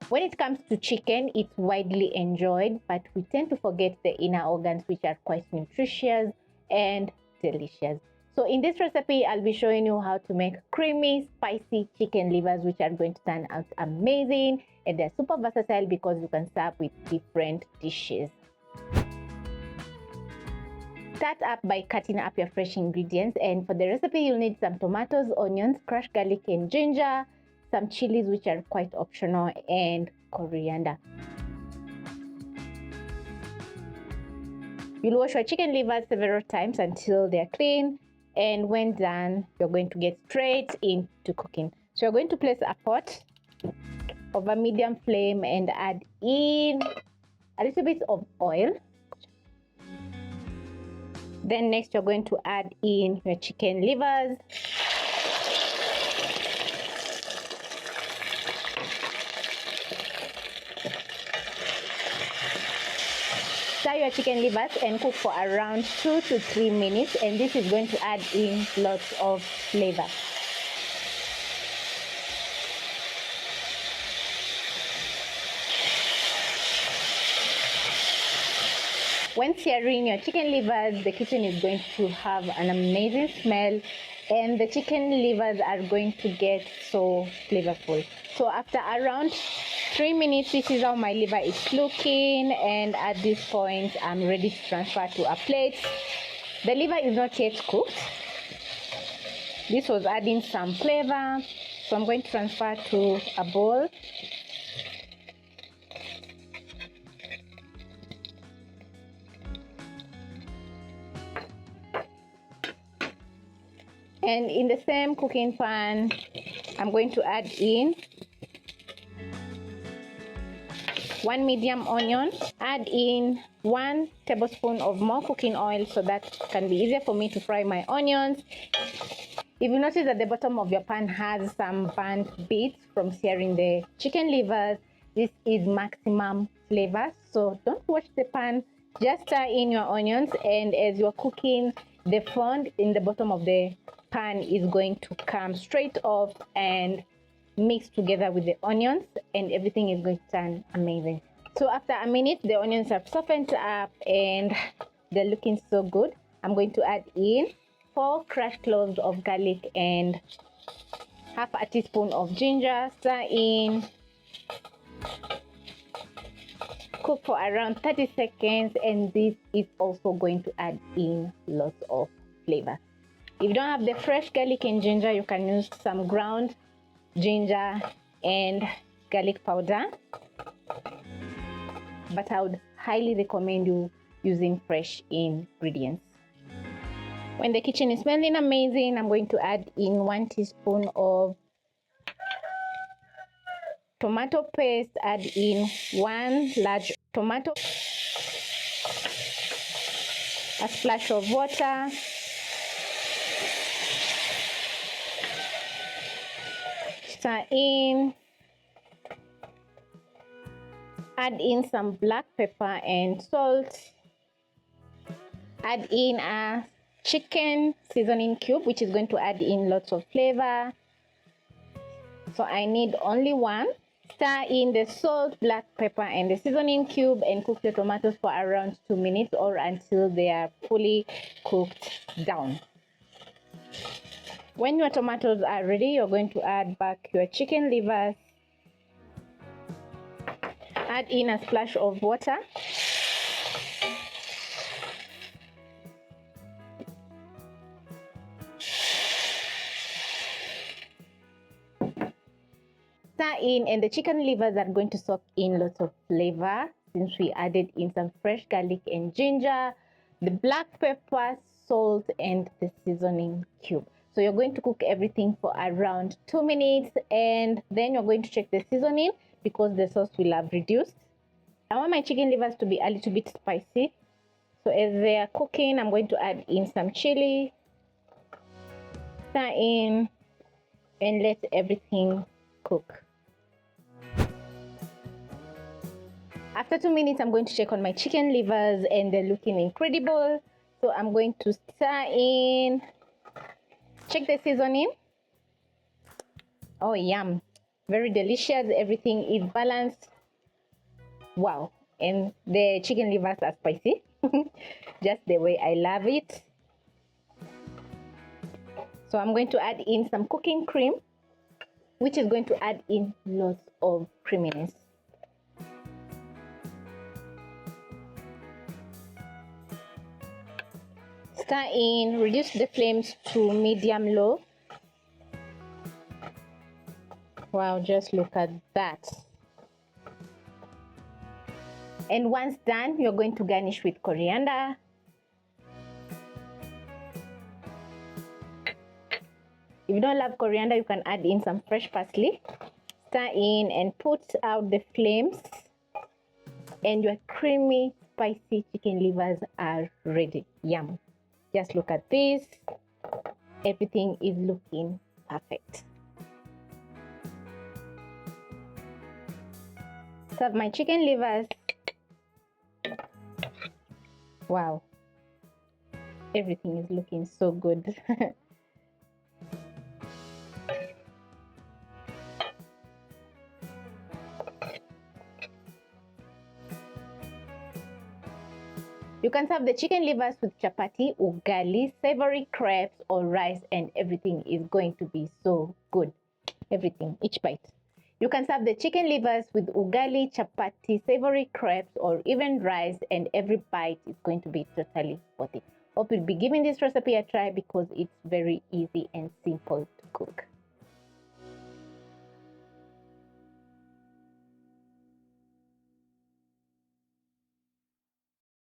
When it comes to chicken, it's widely enjoyed, but we tend to forget the inner organs, which are quite nutritious and delicious. So in this recipe, I'll be showing you how to make creamy, spicy chicken livers, which are going to turn out amazing. And they're super versatile because you can serve with different dishes. Start up by cutting up your fresh ingredients, and for the recipe you'll need some tomatoes, onions, crushed garlic and ginger, some chilies which are quite optional, and coriander. You'll wash your chicken livers several times until they're clean, and when done you're going to get straight into cooking. So you're going to place a pot over medium flame and add in a little bit of oil. Then next you're going to add in your chicken livers. Stir your chicken livers and cook for around 2 to 3 minutes, and this is going to add in lots of flavor. When searing your chicken livers, the kitchen is going to have an amazing smell, and the chicken livers are going to get so flavorful. So after around 3 minutes, this is how my liver is looking, and at this point I'm ready to transfer to a plate. The liver is not yet cooked. This was adding some flavor, so I'm going to transfer to a bowl. And in the same cooking pan, I'm going to add in 1 medium onion, add in 1 tablespoon of more cooking oil so that can be easier for me to fry my onions. If you notice that the bottom of your pan has some burnt bits from searing the chicken livers, this is maximum flavor. So don't watch the pan, just stir in your onions, and as you're cooking, the fond in the bottom of the pan is going to come straight off and mix together with the onions, and everything is going to turn amazing. So after a minute, the onions have softened up and they're looking so good. I'm going to add in 4 crushed cloves of garlic and half a teaspoon of ginger. Stir in, cook for around 30 seconds, and this is also going to add in lots of flavor. If you don't have the fresh garlic and ginger, you can use some ground ginger and garlic powder, but I would highly recommend you using fresh ingredients. When the kitchen is smelling amazing, I'm going to add in 1 teaspoon of tomato paste, add in 1 large tomato, a splash of water, stir in, add in some black pepper and salt, add in a chicken seasoning cube which is going to add in lots of flavor. So I need only 1. Stir in the salt, black pepper and the seasoning cube, and cook the tomatoes for around 2 minutes or until they are fully cooked down. When your tomatoes are ready, you're going to add back your chicken livers, add in a splash of water, stir in, and the chicken livers are going to soak in lots of flavor since we added in some fresh garlic and ginger, the black pepper, salt and the seasoning cube. So you're going to cook everything for around 2 minutes, and then you're going to check the seasoning because the sauce will have reduced. I want my chicken livers to be a little bit spicy, so as they are cooking, I'm going to add in some chili, stir in, and let everything cook. After 2 minutes, I'm going to check on my chicken livers and they're looking incredible. So I'm going to stir in, check the seasoning. Oh, yum. Very delicious. Everything is balanced. Wow. And the chicken livers are spicy. Just the way I love it. So I'm going to add in some cooking cream, which is going to add in lots of creaminess. Stir in, reduce the flames to medium low. Wow, just look at that. And once done, you're going to garnish with coriander. If you don't love coriander, you can add in some fresh parsley. Stir in and put out the flames. And your creamy, spicy chicken livers are ready. Yum. Just look at this. Everything is looking perfect. Serve my chicken livers. Wow. Everything is looking so good. You can serve the chicken livers with chapati, ugali, savory crepes, or rice, and everything is going to be so good. Everything, each bite. You can serve the chicken livers with ugali, chapati, savory crepes, or even rice, and every bite is going to be totally worth it. Hope you'll be giving this recipe a try because it's very easy and simple to cook.